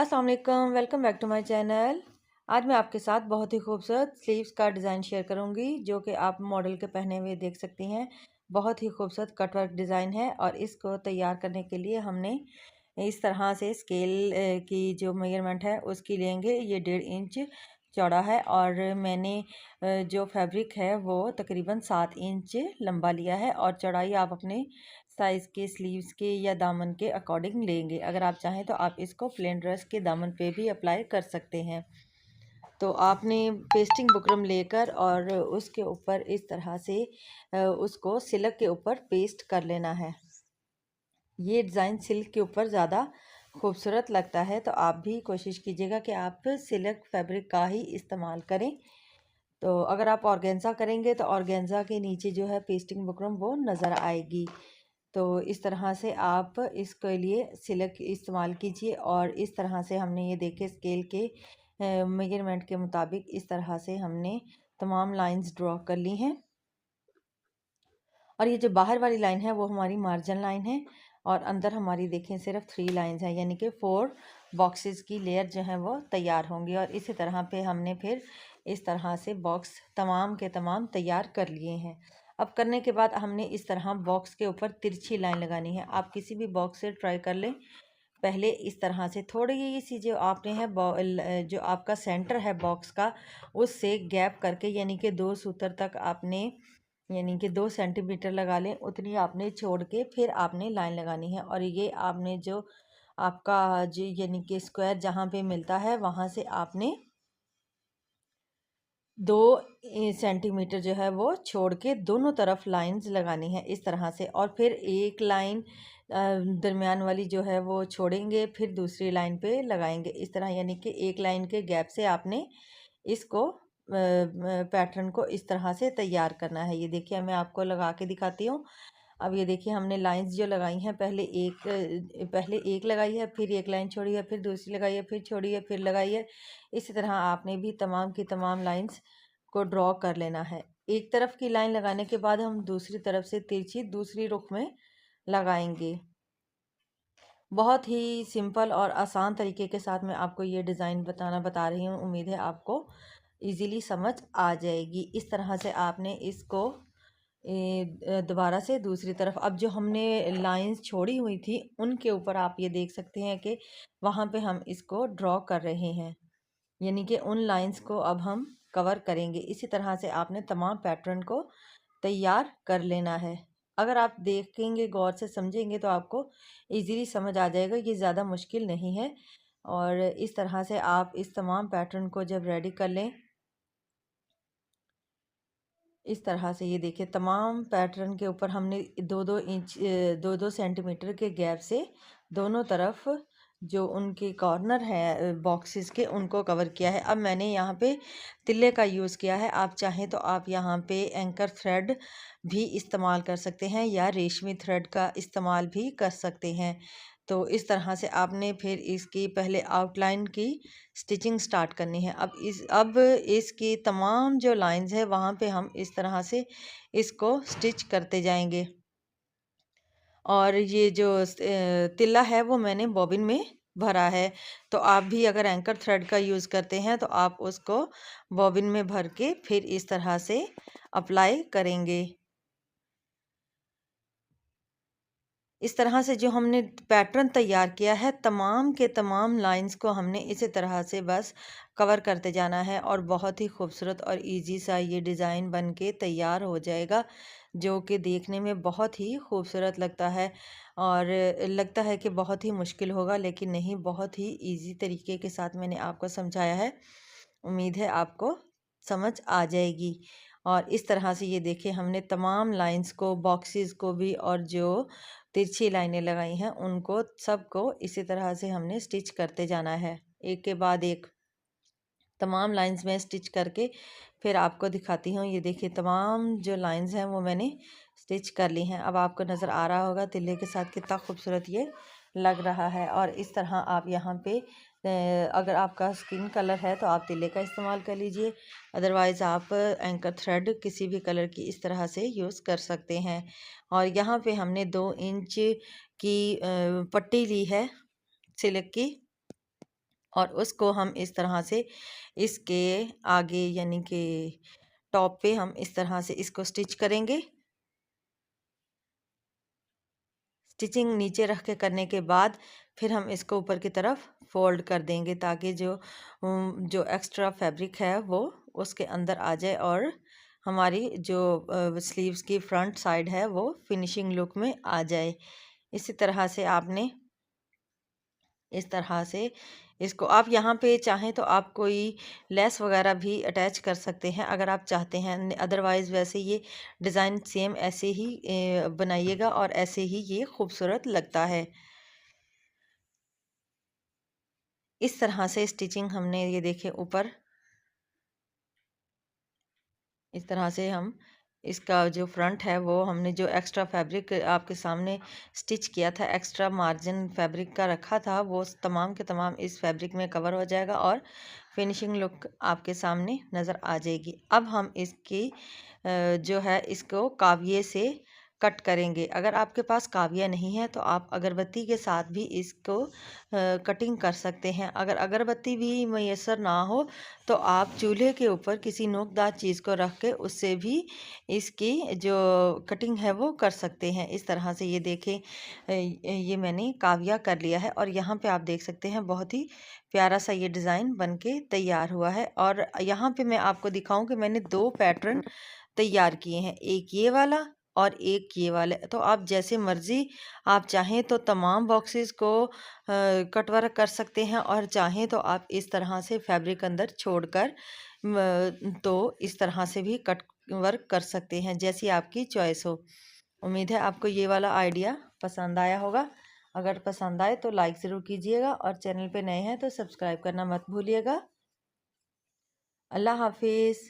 अस्सलाम वालेकुम, welcome back to my channel. आज मैं आपके साथ बहुत ही खूबसूरत स्लीव्स का डिज़ाइन शेयर करूंगी जो कि आप मॉडल के पहने हुए देख सकती हैं। बहुत ही खूबसूरत कटवर्क डिज़ाइन है और इसको तैयार करने के लिए हमने इस तरह से स्केल की जो मेजरमेंट है उसकी लेंगे। ये 1.5 इंच चौड़ा है और मैंने जो फैब्रिक है वो तकरीबन 7 इंच लंबा लिया है और चौड़ाई आप अपने साइज़ के स्लीव्स के या दामन के अकॉर्डिंग लेंगे। अगर आप चाहें तो आप इसको प्लेन ड्रेस के दामन पे भी अप्लाई कर सकते हैं। तो आपने पेस्टिंग बुकरम लेकर और उसके ऊपर इस तरह से उसको सिल्क के ऊपर पेस्ट कर लेना है। ये डिज़ाइन सिल्क के ऊपर ज़्यादा खूबसूरत लगता है, तो आप भी कोशिश कीजिएगा कि आप सिल्क फैब्रिक का ही इस्तेमाल करें। तो अगर आप ऑर्गेन्जा करेंगे तो ऑर्गेन्जा के नीचे जो है पेस्टिंग बुकरम वो नज़र आएगी। तो इस तरह से आप इसके लिए सिल्क इस्तेमाल कीजिए और इस तरह से हमने ये देखे स्केल के मेजरमेंट के मुताबिक इस तरह से हमने तमाम लाइंस ड्रॉ कर ली हैं। और ये जो बाहर वाली लाइन है वो हमारी मार्जिन लाइन है और अंदर हमारी देखें सिर्फ 3 लाइंस हैं, यानी कि 4 बॉक्सेस की लेयर जो है वो तैयार होंगी। और इसी तरह पे हमने फिर इस तरह से बॉक्स तमाम के तमाम तैयार कर लिए हैं। अब करने के बाद हमने इस तरह बॉक्स के ऊपर तिरछी लाइन लगानी है। आप किसी भी बॉक्स से ट्राई कर लें। पहले इस तरह से थोड़ी सी जो आपने है जो आपका सेंटर है बॉक्स का उससे गैप करके, यानी कि 2 सूत्र तक आपने, यानी कि 2 सेंटीमीटर लगा लें, उतनी आपने छोड़ के फिर आपने लाइन लगानी है। और ये आपने जो आपका जो यानी कि स्क्वायर जहाँ पे मिलता है वहाँ से आपने 2 सेंटीमीटर जो है वो छोड़ के दोनों तरफ लाइंस लगानी है इस तरह से। और फिर एक लाइन दरमियान वाली जो है वो छोड़ेंगे, फिर दूसरी लाइन पे लगाएंगे इस तरह, यानी कि एक लाइन के गैप से आपने इसको पैटर्न को इस तरह से तैयार करना है। ये देखिए मैं आपको लगा के दिखाती हूँ। अब ये देखिए हमने लाइंस जो लगाई हैं, पहले एक लगाई है, फिर एक लाइन छोड़ी है, फिर दूसरी लगाई है, फिर छोड़ी है, फिर लगाई है। इसी तरह आपने भी तमाम की तमाम लाइंस को ड्रॉ कर लेना है। एक तरफ की लाइन लगाने के बाद हम दूसरी तरफ से तिरछी दूसरी रुख में लगाएंगे। बहुत ही सिंपल और आसान तरीके के साथ मैं आपको ये डिज़ाइन बता रही हूँ। उम्मीद है आपको इजीली समझ आ जाएगी। इस तरह से आपने इसको दोबारा से दूसरी तरफ, अब जो हमने लाइंस छोड़ी हुई थी उनके ऊपर आप ये देख सकते हैं कि वहाँ पे हम इसको ड्रॉ कर रहे हैं, यानी कि उन लाइंस को अब हम कवर करेंगे। इसी तरह से आपने तमाम पैटर्न को तैयार कर लेना है। अगर आप देखेंगे गौर से समझेंगे तो आपको इजीली समझ आ जाएगा, ये ज़्यादा मुश्किल नहीं है। और इस तरह से आप इस तमाम पैटर्न को जब रेडी कर लें, इस तरह से ये देखिए तमाम पैटर्न के ऊपर हमने 2-2 सेंटीमीटर के गैप से दोनों तरफ जो उनके कॉर्नर है बॉक्सेस के उनको कवर किया है। अब मैंने यहाँ पे तिल्ले का यूज़ किया है। आप चाहें तो आप यहाँ पे एंकर थ्रेड भी इस्तेमाल कर सकते हैं या रेशमी थ्रेड का इस्तेमाल भी कर सकते हैं। तो इस तरह से आपने फिर इसकी पहले आउटलाइन की स्टिचिंग स्टार्ट करनी है। अब इसकी तमाम जो लाइंस है वहाँ पे हम इस तरह से इसको स्टिच करते जाएंगे। और ये जो तिल्ला है वो मैंने बॉबिन में भरा है। तो आप भी अगर एंकर थ्रेड का यूज़ करते हैं तो आप उसको बॉबिन में भर के फिर इस तरह से अप्लाई करेंगे। इस तरह से जो हमने पैटर्न तैयार किया है तमाम के तमाम लाइंस को हमने इसी तरह से बस कवर करते जाना है और बहुत ही खूबसूरत और इजी सा ये डिज़ाइन बन के तैयार हो जाएगा, जो कि देखने में बहुत ही खूबसूरत लगता है। और लगता है कि बहुत ही मुश्किल होगा, लेकिन नहीं, बहुत ही इजी तरीके के साथ मैंने आपको समझाया है। उम्मीद है आपको समझ आ जाएगी। और इस तरह से ये देखिए हमने तमाम लाइंस को, बॉक्सेस को भी, और जो तिरछी लाइनें लगाई हैं उनको सबको इसी तरह से हमने स्टिच करते जाना है, एक के बाद एक तमाम लाइंस में स्टिच करके फिर आपको दिखाती हूँ। ये देखिए तमाम जो लाइंस हैं वो मैंने स्टिच कर ली हैं। अब आपको नज़र आ रहा होगा तिल्ले के साथ कितना खूबसूरत ये लग रहा है। और इस तरह आप यहाँ पे अगर आपका स्किन कलर है तो आप तिल्ले का इस्तेमाल कर लीजिए, अदरवाइज़ आप एंकर थ्रेड किसी भी कलर की इस तरह से यूज़ कर सकते हैं। और यहाँ पे हमने 2 इंच की पट्टी ली है सिल्क की। और उसको हम इस तरह से इसके आगे यानी कि टॉप पे हम इस तरह से इसको स्टिच करेंगे। स्टिचिंग नीचे रख के करने के बाद फिर हम इसको ऊपर की तरफ फोल्ड कर देंगे ताकि जो एक्स्ट्रा फैब्रिक है वो उसके अंदर आ जाए और हमारी जो स्लीव्स की फ्रंट साइड है वो फिनिशिंग लुक में आ जाए। इसी तरह से आपने इस तरह से इसको आप यहाँ पे चाहें तो आप कोई लेस वगैरह भी अटैच कर सकते हैं अगर आप चाहते हैं, अदरवाइज़ वैसे ये डिज़ाइन सेम ऐसे ही बनाइएगा और ऐसे ही ये खूबसूरत लगता है। इस तरह से स्टिचिंग हमने ये देखे ऊपर इस तरह से हम इसका जो फ्रंट है वो हमने जो एक्स्ट्रा फैब्रिक आपके सामने स्टिच किया था, एक्स्ट्रा मार्जिन फैब्रिक का रखा था, वो तमाम के तमाम इस फैब्रिक में कवर हो जाएगा और फिनिशिंग लुक आपके सामने नज़र आ जाएगी। अब हम इसकी जो है इसको काविये से कट करेंगे। अगर आपके पास काविया नहीं है तो आप अगरबत्ती के साथ भी इसको कटिंग कर सकते हैं। अगर अगरबत्ती भी मैसर ना हो तो आप चूल्हे के ऊपर किसी नोकदार चीज़ को रख के उससे भी इसकी जो कटिंग है वो कर सकते हैं। इस तरह से ये देखें ये मैंने काविया कर लिया है और यहाँ पे आप देख सकते हैं बहुत ही प्यारा सा ये डिज़ाइन बन के तैयार हुआ है। और यहाँ पे मैं आपको दिखाऊं कि मैंने दो पैटर्न तैयार किए हैं, एक ये वाला और एक ये वाला। तो आप जैसे मर्ज़ी आप चाहें तो तमाम बॉक्सेस को कट वर्क कर सकते हैं और चाहें तो आप इस तरह से फैब्रिक अंदर छोड़कर तो इस तरह से भी कट वर्क कर सकते हैं, जैसी आपकी चॉइस हो। उम्मीद है आपको ये वाला आइडिया पसंद आया होगा। अगर पसंद आए तो लाइक ज़रूर कीजिएगा और चैनल पे नए हैं तो सब्सक्राइब करना मत भूलिएगा। अल्लाह हाफिज़।